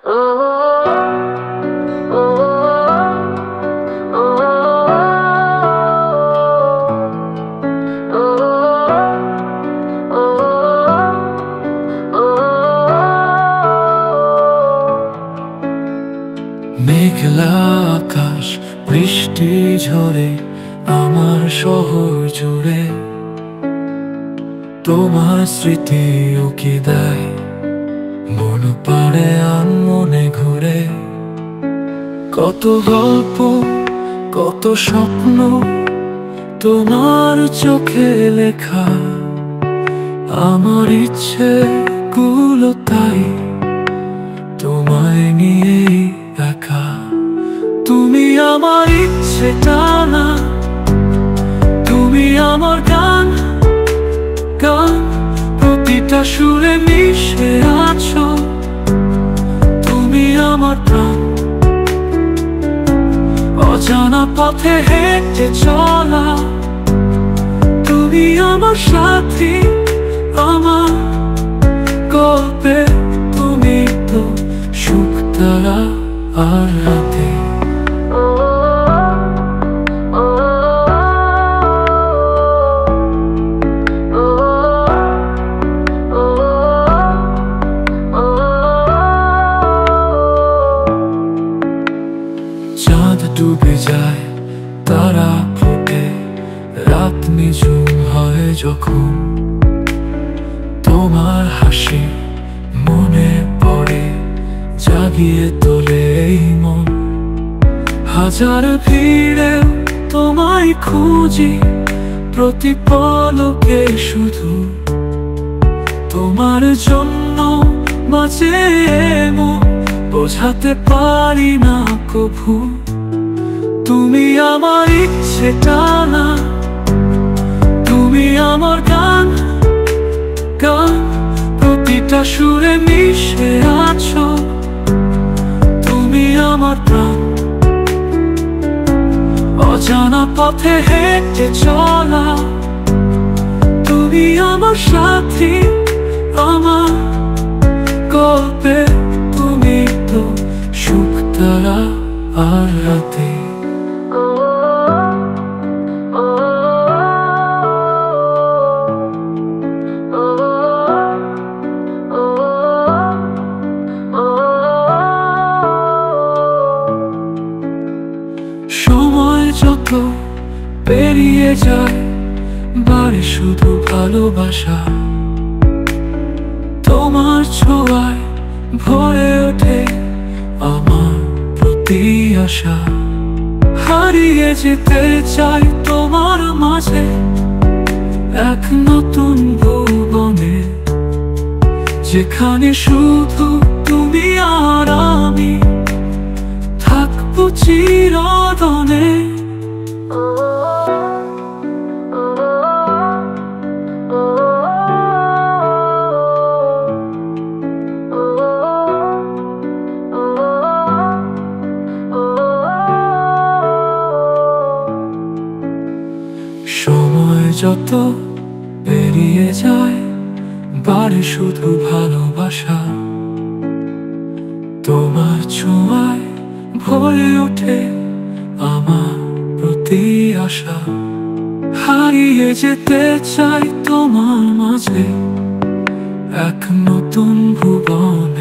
মেঘলা আকাশ, বৃষ্টি ঝরে আমার শহর জুড়ে, তোমার স্মৃতি উকি দেয় মন পাড়ে আনমনে ঘুরে। কত গল্প, কত স্বপ্ন তোমার চোখে লেখা, আমার ইচ্ছে গুলো তাই তোমায় নিয়ে একা। তুমি আমার ইচ্ছে টানা, তুমি আমার গান গান, প্রতিটা সুরে মিশে আছো, তুমি আমার প্রাণ। অজানা পথে হেঁটে চলা, তুমি আমার সাথী, আমার গল্পে তুমি তো সুখ তারা আর রাতে। চাঁদ ডুবে যায়, তারা ফোটে, রাত নিঝুম হয় যখন, তোমার হাসি মনে পড়ে, জাগিয়ে তোলে এই মন। হাজার ভিড়ে তোমায় খুঁজি, প্রতি পলকে শুধু তোমার জন্য বাঁচে মন, বোঝাতে পারি না কভু। তুমি আমার ইচ্ছে টানা, তুমি আমার গান গান, প্রতিটা সুরে মিশে আছো, তুমি আমার প্রাণ। অজানা পথে হেঁটে চলা, তুমি আমার সাথী, আমার গল্পে তুমি তো সুখ তারা আর রাতে। সময় যত পেরিয়ে যায়, বাড়ে শুধু ভালোবাসা, তোমার ছোঁয়ায় ভরে ওঠে আমার প্রতি আশা। হারিয়ে যেতে চাই তোমার মাঝে, এক নতুন ভুবনে, যেখানে শুধু তুমি আর আমি থাকবো চিরদিনে। সময় যত পেরিয়ে যায়, বাড়ে শুধু ভালোবাসা, তোমার ছোঁয়ায় ভরে ওঠে আমার প্রতি আশা। হারিয়ে যেতে চাই তোমার মাঝে, এক নতুন ভুবন।